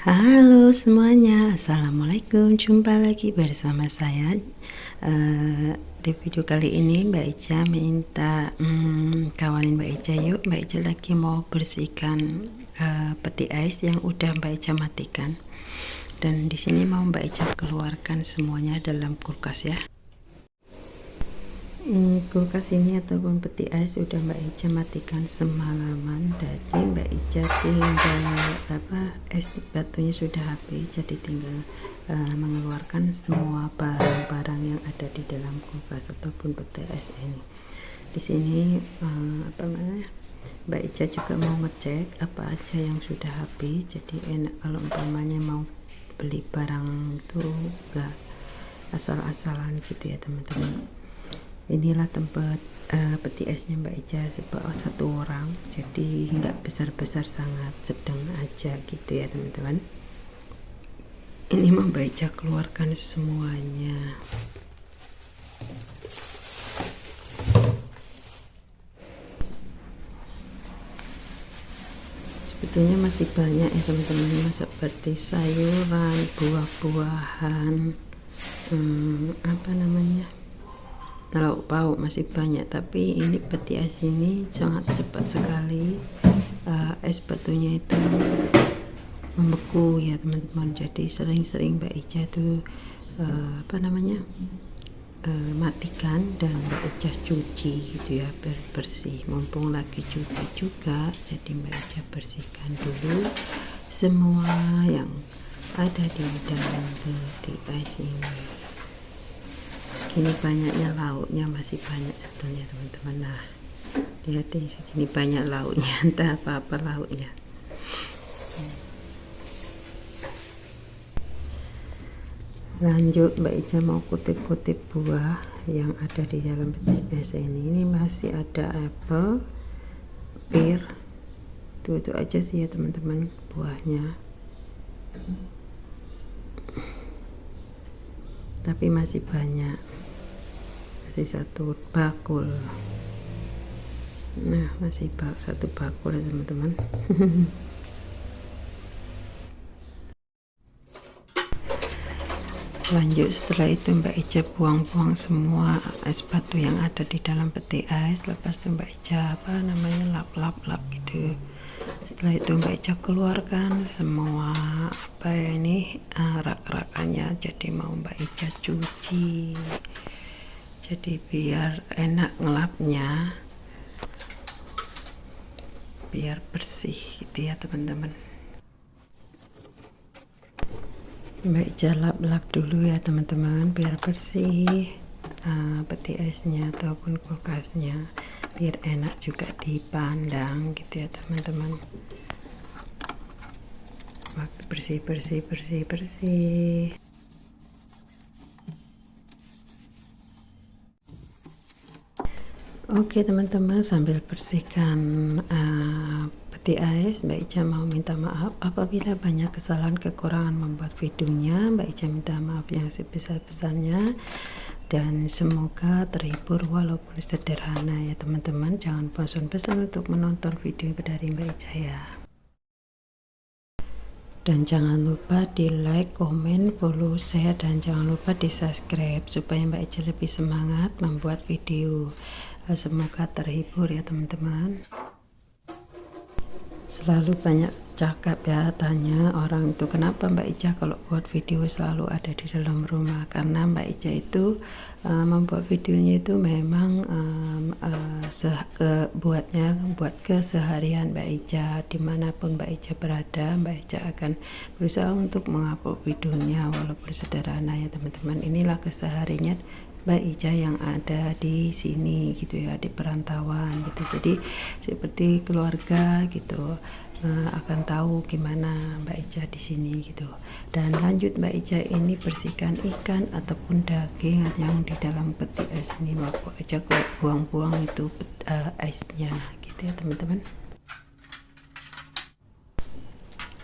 Halo semuanya, assalamualaikum. Jumpa lagi bersama saya. Di video kali ini Mbak Ica minta kawanin Mbak Ica yuk. Mbak Ica lagi mau bersihkan peti ais yang udah Mbak Ica matikan. Dan di sini mau Mbak Ica keluarkan semuanya dalam kulkas ya. Kulkas ini ataupun peti ais sudah Mbak Ica matikan semalaman, jadi Mbak Ica tinggal es batunya sudah habis, jadi tinggal mengeluarkan semua barang-barang yang ada di dalam kulkas ataupun peti ais ini. Di sini Mbak Ica juga mau ngecek apa aja yang sudah habis, jadi enak kalau umpamanya mau beli barang itu enggak asal-asalan gitu ya teman-teman. Inilah tempat peti esnya Mbak Ica sebawa satu orang, jadi nggak besar-besar, sangat sedang aja gitu ya teman-teman. Ini mau Mbak Ica keluarkan semuanya. Sebetulnya masih banyak ya teman-teman, seperti sayuran, buah-buahan, lauk pauk masih banyak, tapi ini peti es ini sangat cepat sekali es batunya itu membeku ya teman-teman. Jadi sering-sering Mbak Ica itu matikan dan Mbak Ica cuci gitu ya, biar bersih. Mumpung lagi cuci juga, jadi Mbak Ica bersihkan dulu semua yang ada di dalam peti es ini. Ini banyaknya lauknya, masih banyak sebetulnya teman-teman. Nah, lihat di sini banyak lauknya, entah apa-apa lauknya. Lanjut Mbak Ica mau kutip-kutip buah yang ada di dalam peti es ini. Ini masih ada apel, pir, itu aja sih ya teman-teman buahnya, tapi masih banyak, masih satu bakul. Nah, masih satu bakul ya teman-teman. Lanjut setelah itu Mbak Ica buang-buang semua es batu yang ada di dalam peti es. Lepas itu Mbak Ica lap gitu. Setelah itu Mbak Ica keluarkan semua rak-rakannya, jadi mau Mbak Ica cuci, jadi biar enak ngelapnya, biar bersih gitu ya teman-teman. Mbak Ica lap-lap dulu ya teman-teman, biar bersih peti esnya ataupun kulkasnya, biar enak juga dipandang gitu ya teman-teman. Bersih. Oke teman-teman, sambil bersihkan peti ais, Mbak Ica mau minta maaf apabila banyak kesalahan kekurangan membuat videonya. Mbak Ica minta maaf yang sebesar-besarnya, dan semoga terhibur walaupun sederhana ya teman-teman. Jangan bosan-bosan untuk menonton video dari Mbak Ica ya. Dan jangan lupa di like, komen, follow, share, dan jangan lupa di subscribe supaya Mbak Ica lebih semangat membuat video. Semoga terhibur ya teman-teman. Selalu banyak cakap ya, tanya orang itu kenapa Mbak Ica kalau buat video selalu ada di dalam rumah. Karena Mbak Ica itu membuat videonya itu memang buat keseharian Mbak Ica. Dimanapun Mbak Ica berada, Mbak Ica akan berusaha untuk mengupload videonya walaupun sederhana ya teman-teman. Inilah kesehariannya Mbak Ica yang ada di sini gitu ya, di perantauan gitu. Jadi seperti keluarga gitu, akan tahu gimana Mbak Ica di sini gitu. Dan lanjut Mbak Ica ini bersihkan ikan ataupun daging yang di dalam peti es ini. Mbak Ica buang-buang itu esnya gitu ya teman-teman.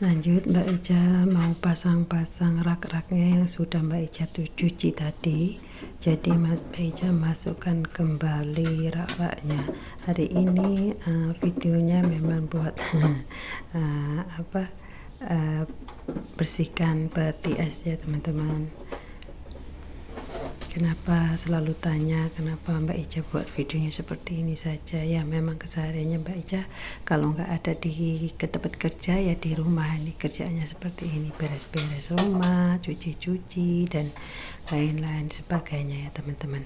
Lanjut Mbak Ica mau pasang-pasang rak-raknya yang sudah Mbak Ica cuci tadi. Jadi Mbak Ica masukkan kembali rak-raknya. Hari ini videonya memang buat bersihkan peti es ya teman-teman. Kenapa selalu tanya kenapa Mbak Ica buat videonya seperti ini saja? Ya memang kesehariannya Mbak Ica kalau nggak ada di ke tempat kerja ya di rumah, ini kerjanya seperti ini, beres-beres rumah, cuci-cuci dan lain-lain sebagainya ya teman-teman.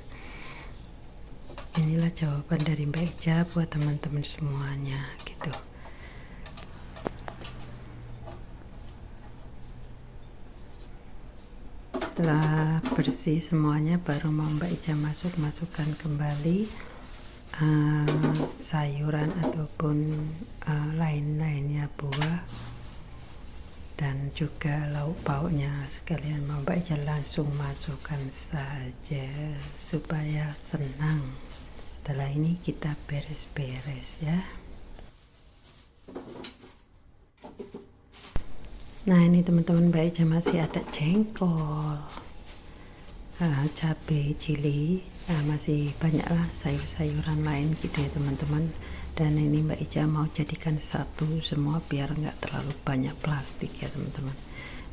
Inilah jawaban dari Mbak Ica buat teman-teman semuanya gitu. Setelah bersih semuanya baru mau Mbak Ica masukkan kembali sayuran ataupun lain-lainnya, buah dan juga lauk pauknya sekalian mau Mbak Ica langsung masukkan saja supaya senang. Setelah ini kita beres-beres ya. Nah ini teman-teman, Mbak Ica masih ada jengkol, cabai cili, masih banyak lah sayur-sayuran lain gitu ya teman-teman. Dan ini Mbak Ica mau jadikan satu semua biar nggak terlalu banyak plastik ya teman-teman.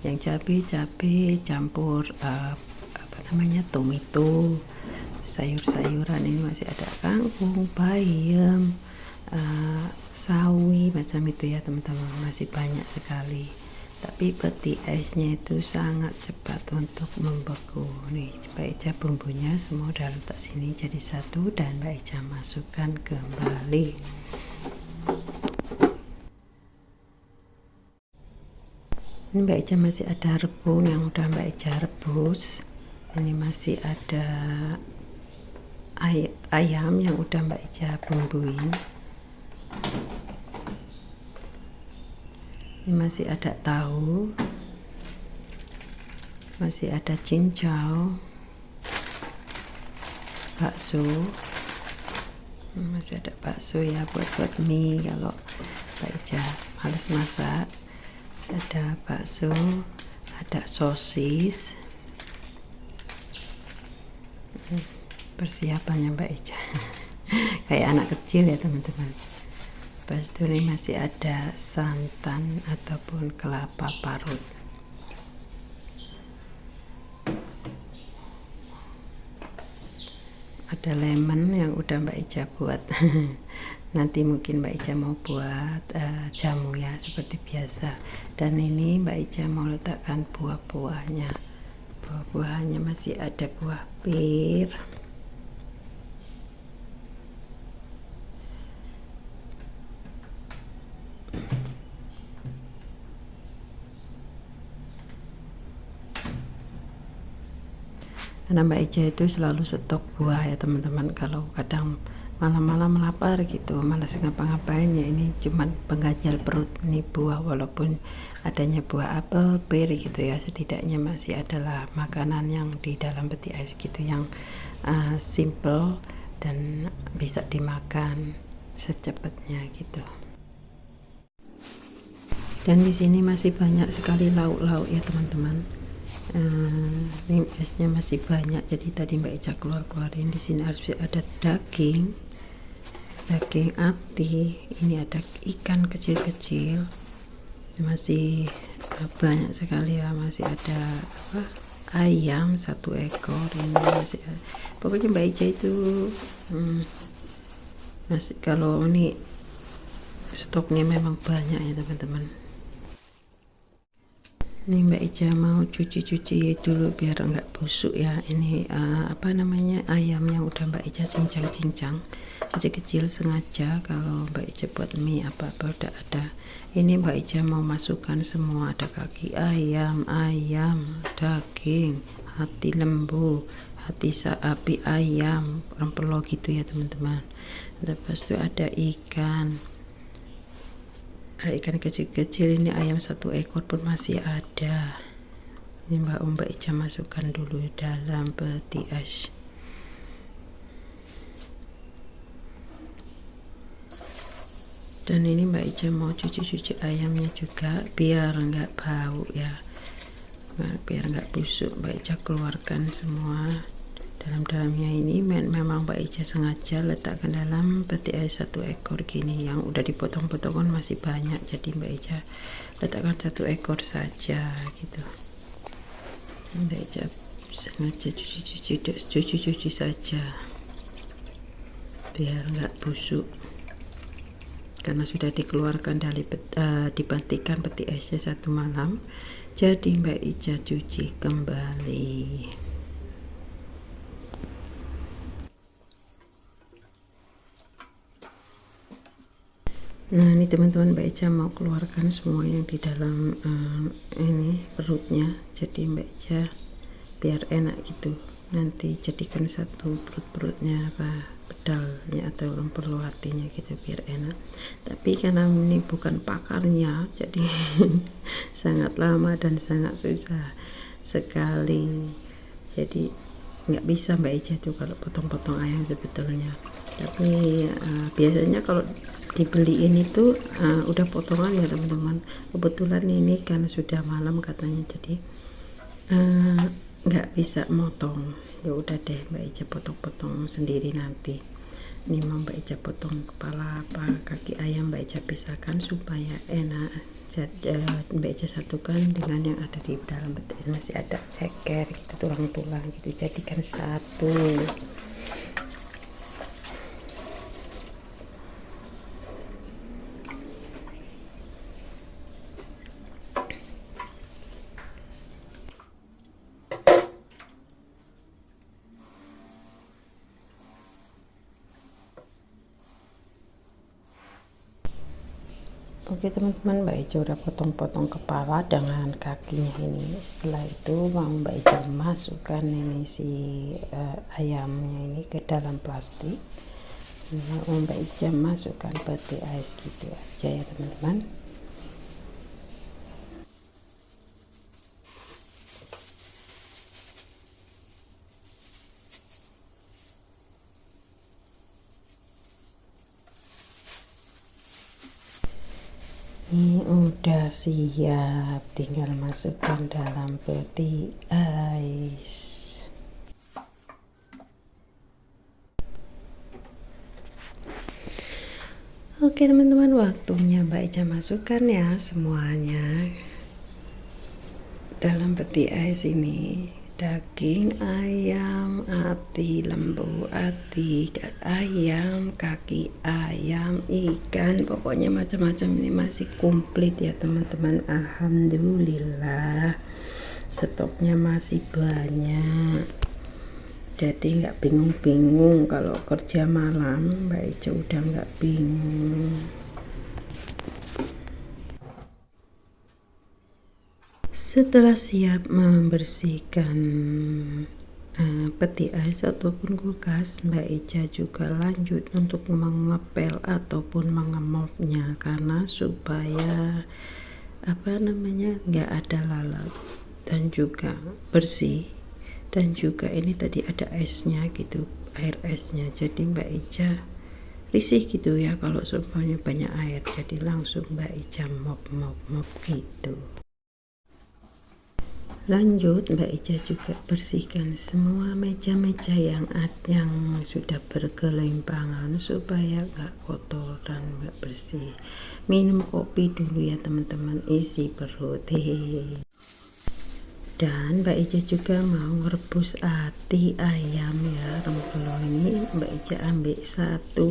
Yang cabai campur apa namanya tomato, sayur-sayuran ini masih ada kangkung, bayam, sawi macam itu ya teman-teman, masih banyak sekali. Tapi peti esnya itu sangat cepat untuk membeku. Nih Mbak Ica bumbunya semua udah letak sini jadi satu dan Mbak Ica masukkan kembali. Ini Mbak Ica masih ada rebung yang udah Mbak Ica rebus. Ini masih ada ayam yang udah Mbak Ica bumbuin. Ini masih ada tahu, masih ada cincau, bakso, masih ada bakso ya buat mie kalau Mbak Ica males masak. Ada bakso, ada sosis, persiapannya Mbak Ica kayak anak kecil ya teman-teman. Pas itu ini masih ada santan ataupun kelapa parut. Ada lemon yang udah Mbak Ica buat. Nanti mungkin Mbak Ica mau buat jamu ya seperti biasa. Dan ini Mbak Ica mau letakkan buah-buahnya. Buah-buahnya masih ada buah pir, karena Mbak Ica itu selalu stok buah ya teman-teman. Kalau kadang malam-malam lapar gitu, malas ngapa-ngapain ya, ini cuman pengganjal perut nih buah. Walaupun adanya buah apel, pir gitu ya, setidaknya masih adalah makanan yang di dalam peti es gitu yang simple dan bisa dimakan secepatnya gitu. Dan di sini masih banyak sekali lauk-lauk ya teman-teman. Ini esnya masih banyak, jadi tadi Mbak Ica keluarin. Di sini harus ada daging ati, ini ada ikan kecil-kecil, masih banyak sekali ya. Masih ada ayam 1 ekor, ini masih ada. Pokoknya Mbak Ica itu masih, kalau ini stoknya memang banyak ya teman-teman. Ini Mbak Ica mau cuci dulu biar enggak busuk ya. Ini apa namanya, ayam yang udah Mbak Ica cincang kecil-kecil sengaja kalau Mbak Ica buat mie apa-apa udah ada. Ini Mbak Ica mau masukkan semua, ada kaki ayam, daging, hati lembu, hati sapi ayam, rempelo gitu ya teman-teman. Lepas itu ada ikan kecil-kecil, ini ayam 1 ekor pun masih ada. Ini Mbak Ica masukkan dulu dalam peti es. Dan ini Mbak Ica mau cuci ayamnya juga biar nggak bau ya, biar nggak busuk. Mbak Ica keluarkan semua dalam-dalamnya ini memang Mbak Ica sengaja letakkan dalam peti ais 1 ekor gini, yang udah dipotong-potong kan masih banyak, jadi Mbak Ica letakkan 1 ekor saja gitu. Mbak Ica sengaja cuci saja biar nggak busuk, karena sudah dikeluarkan dari dipantikan peti esnya 1 malam, jadi Mbak Ica cuci kembali. Nah ini teman-teman, Mbak Ica mau keluarkan semua yang di dalam ini perutnya, jadi Mbak Ica biar enak gitu, nanti jadikan satu perut-perutnya apa pedalnya atau perlu hatinya gitu biar enak. Tapi karena ini bukan pakarnya, jadi sangat lama dan sangat susah sekali, jadi nggak bisa Mbak Ica tuh kalau potong-potong ayam sebetulnya. Tapi biasanya kalau dibeliin itu udah potongan ya teman-teman. Kebetulan ini karena sudah malam katanya, jadi nggak bisa motong. Ya udah deh Mbak Ica potong-potong sendiri nanti. Ini mau Mbak Ica potong kepala apa kaki ayam, Mbak Ica pisahkan supaya enak. Mbak Ica satukan dengan yang ada di dalam peti, masih ada ceker gitu, tulang-tulang gitu, jadikan satu. Oke teman-teman, Mbak Ica udah potong-potong kepala dengan kakinya ini. Setelah itu mau Mbak Ica masukkan ini si ayamnya ini ke dalam plastik. Nah, Mbak Ica masukkan peti ais gitu aja ya teman-teman. Ini udah siap, tinggal masukkan dalam peti ais. Oke teman-teman, waktunya Mbak Ica masukkan ya semuanya dalam peti ais ini. Daging ayam, ati lembu, ati ayam, kaki ayam, ikan, pokoknya macam-macam. Ini masih komplit ya teman-teman. Alhamdulillah stoknya masih banyak, jadi nggak bingung-bingung kalau kerja malam. Mbak Ica udah nggak bingung. Setelah siap membersihkan peti ais ataupun kulkas, Mbak Ica juga lanjut untuk mengepel ataupun mengemopnya, karena supaya apa namanya nggak ada lalat dan juga bersih, dan juga ini tadi ada esnya gitu, air esnya, jadi Mbak Ica risih gitu ya kalau semuanya banyak air, jadi langsung Mbak Ica mop gitu. Lanjut Mbak Ica juga bersihkan semua meja-meja yang sudah bergelimpangan supaya nggak kotor dan nggak bersih. Minum kopi dulu ya teman-teman, isi perut. Dan Mbak Ica juga mau rebus ati ayam ya. Kalau ini Mbak Ica ambil satu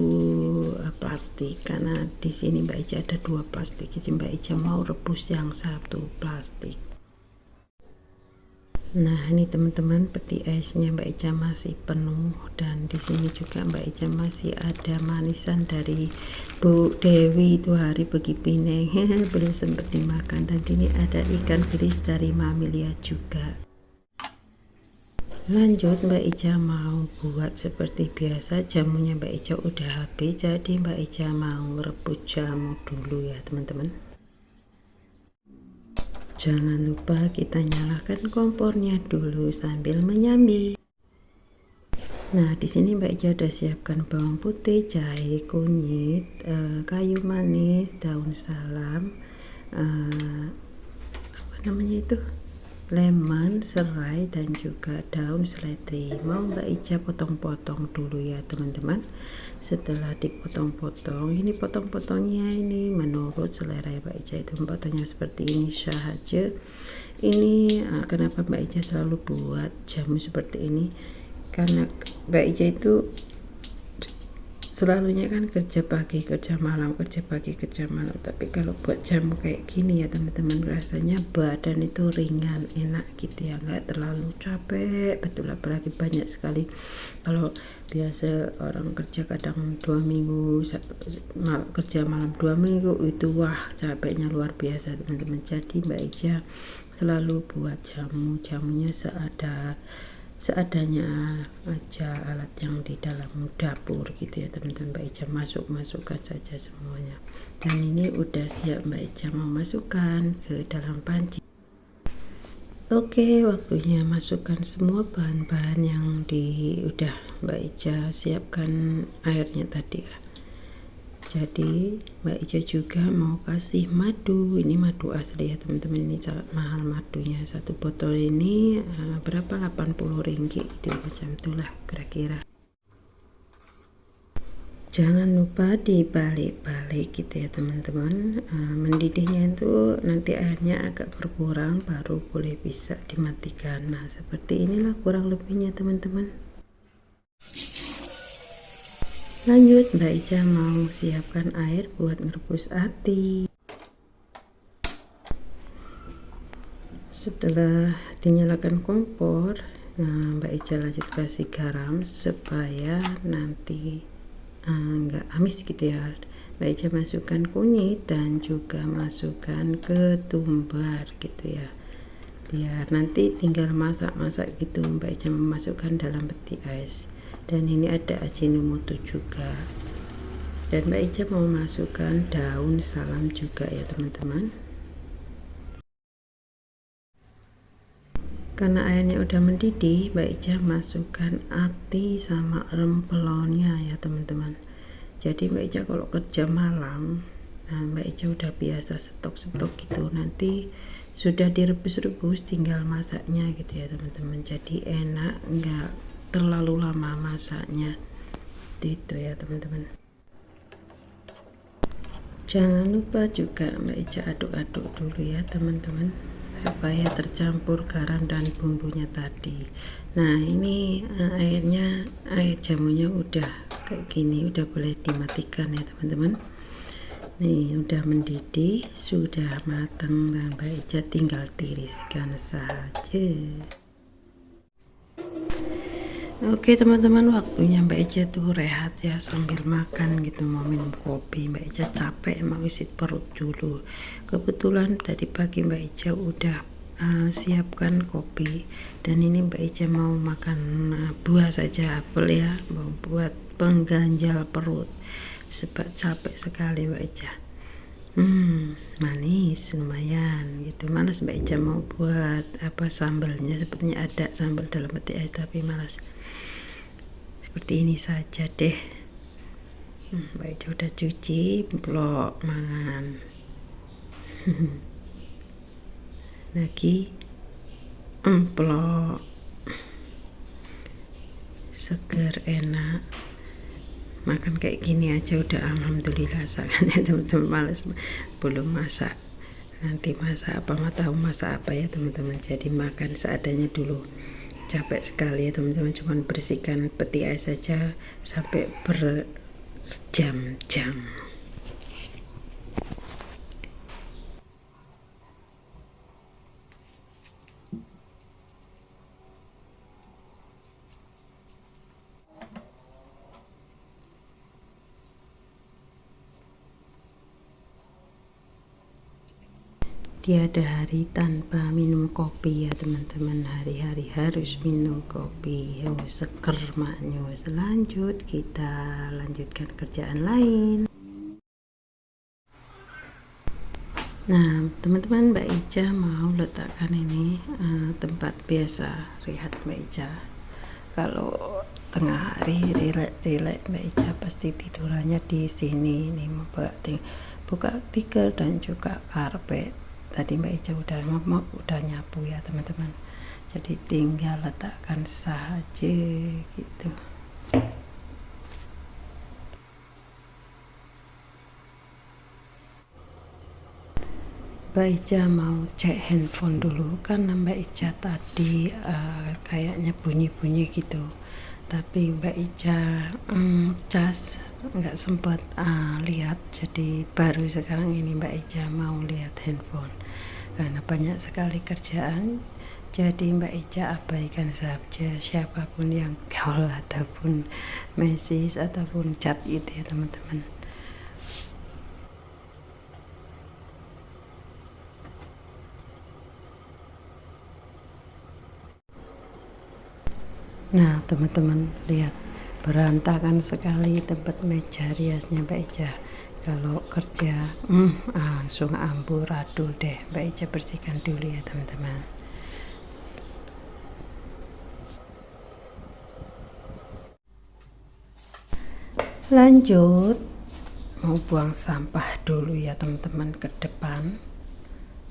plastik, karena di sini Mbak Ica ada 2 plastik, jadi Mbak Ica mau rebus yang 1 plastik. Nah ini teman-teman, peti esnya Mbak Ica masih penuh, dan di sini juga Mbak Ica masih ada manisan dari Bu Dewi itu hari pergi Pineng, belum sempat dimakan. Dan ini ada ikan bilis dari Mamilia juga. Lanjut Mbak Ica mau buat seperti biasa, jamunya Mbak Ica udah habis, jadi Mbak Ica mau rebus jamu dulu ya teman-teman. Jangan lupa kita nyalakan kompornya dulu sambil menyambi. Nah di sini Mbak Ica udah siapkan bawang putih, jahe, kunyit, kayu manis, daun salam, apa namanya itu, lemon, serai, dan juga daun seledri. Mau Mbak Ica potong-potong dulu ya teman-teman. Setelah dipotong-potong, ini potong-potongnya ini menurut selera ya Mbak Ica, itu potongnya seperti ini saja. Ini kenapa Mbak Ica selalu buat jamu seperti ini, karena Mbak Ica itu selalunya kan kerja pagi kerja malam, kerja pagi kerja malam. Tapi kalau buat jamu kayak gini ya teman-teman, rasanya badan itu ringan, enak gitu ya, nggak terlalu capek betul. Apalagi banyak sekali kalau biasa orang kerja kadang 2 minggu kerja malam 2 minggu itu wah capeknya luar biasa teman-teman. Jadi Mbak Ica selalu buat jamunya seadanya aja, alat yang di dalam dapur gitu ya teman-teman. Mbak Ica masukkan saja semuanya, dan ini udah siap Mbak Ica mau masukkan ke dalam panci. Oke, waktunya masukkan semua bahan-bahan yang udah Mbak Ica siapkan airnya tadi ya. Jadi Mbak Ica juga mau kasih madu. Ini madu asli ya teman-teman, ini sangat mahal madunya. Satu botol ini berapa, 80 ringgit gitu, macam itulah kira-kira. Jangan lupa dibalik-balik gitu ya teman-teman. Mendidihnya itu nanti airnya agak berkurang baru boleh bisa dimatikan. Nah seperti inilah kurang lebihnya teman-teman. Lanjut Mbak Ica mau siapkan air buat ngerebus ati. Setelah dinyalakan kompor, Mbak Ica lanjut kasih garam supaya nanti nggak amis gitu ya. Mbak Ica masukkan kunyit dan juga masukkan ketumbar gitu ya, biar nanti tinggal masak-masak gitu. Mbak Ica memasukkan dalam peti es. Dan ini ada Ajinomoto juga, dan Mbak Ica mau masukkan daun salam juga ya teman-teman. Karena airnya udah mendidih, Mbak Ica masukkan ati sama rempelonnya ya teman-teman. Jadi Mbak Ica kalau kerja malam, Mbak Ica udah biasa stok-stok gitu, nanti sudah direbus-rebus tinggal masaknya gitu ya teman-teman. Jadi enak, enggak terlalu lama masaknya itu ya teman-teman. Jangan lupa juga Mbak Ica aduk-aduk dulu ya teman-teman, supaya tercampur garam dan bumbunya tadi. Nah ini air jamunya udah kayak gini, udah boleh dimatikan ya teman-teman. Nih udah mendidih, sudah matang, dan Mbak Ica tinggal tiriskan saja. Oke teman-teman, waktunya Mbak Ica tuh rehat ya sambil makan gitu, mau minum kopi. Mbak Ica capek mau isi perut dulu. Kebetulan tadi pagi Mbak Ica udah siapkan kopi, dan ini Mbak Ica mau makan buah saja, apel ya, mau buat pengganjal perut sebab capek sekali Mbak Ica. Manis lumayan gitu. Malas Mbak Ica mau buat apa sambalnya, sepertinya ada sambal dalam peti es tapi malas. Seperti ini saja deh. Mbak Ica udah cuci, blok mangan. Lagi emplok, seger enak. Makan kayak gini aja udah alhamdulillah sangat ya teman-teman. Males belum masak, nanti masak apa, mau tahu masak apa ya teman-teman. Jadi makan seadanya dulu. Capek sekali ya teman-teman, cuman bersihkan peti es saja sampai berjam-jam. Tiada hari tanpa minum kopi ya teman-teman. Hari-hari harus minum kopi. Seger maknya. Selanjut kita lanjutkan kerjaan lain. Nah teman-teman, Mbak Ica mau letakkan ini tempat biasa rehat Mbak Ica. Kalau tengah hari rilek Mbak Ica pasti tidurannya di sini. Ini buka tiker dan juga karpet. tadi Mbak Ica udah ngomong, udah nyapu ya teman-teman, jadi tinggal letakkan saja gitu. Mbak Ica mau cek handphone dulu karena Mbak Ica tadi kayaknya bunyi-bunyi gitu, tapi Mbak Ica cas nggak sempat lihat, jadi baru sekarang ini Mbak Ica mau lihat handphone karena banyak sekali kerjaan, jadi Mbak Ica abaikan saja siapapun yang call ataupun message ataupun chat gitu ya teman-teman. Nah teman-teman lihat, berantakan sekali tempat meja riasnya Mbak Ica. Kalau kerja langsung amburadul deh. Mbak Ica bersihkan dulu ya teman-teman. Lanjut, mau buang sampah dulu ya teman-teman ke depan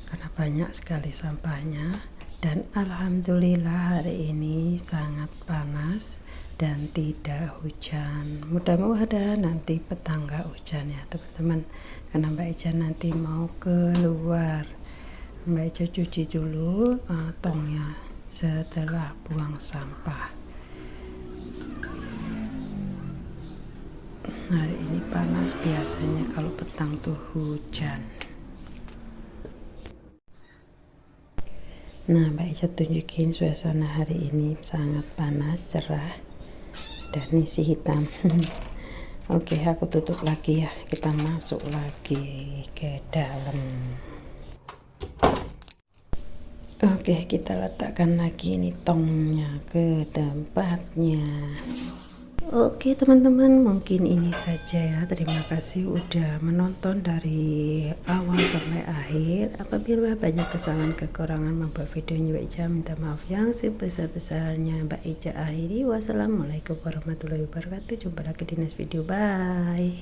karena banyak sekali sampahnya. Dan alhamdulillah hari ini sangat panas dan tidak hujan. Mudah-mudahan nanti petang gak hujan ya teman-teman, karena Mbak Ica nanti mau keluar. Mbak Ica cuci dulu tongnya setelah buang sampah. Hari ini panas, biasanya kalau petang tuh hujan. Nah Mbak Ica tunjukin suasana hari ini sangat panas, cerah, dan isi hitam. Oke, aku tutup lagi ya, kita masuk lagi ke dalam. Oke, kita letakkan lagi ini tongnya ke tempatnya. Oke teman-teman, mungkin ini saja ya. Terima kasih udah menonton dari awal sampai akhir. Apabila banyak kesalahan kekurangan membuat videonya Mbak Ica minta maaf yang sebesar-besarnya. Mbak Ica akhiri, wassalamualaikum warahmatullahi wabarakatuh. Jumpa lagi di next video, bye.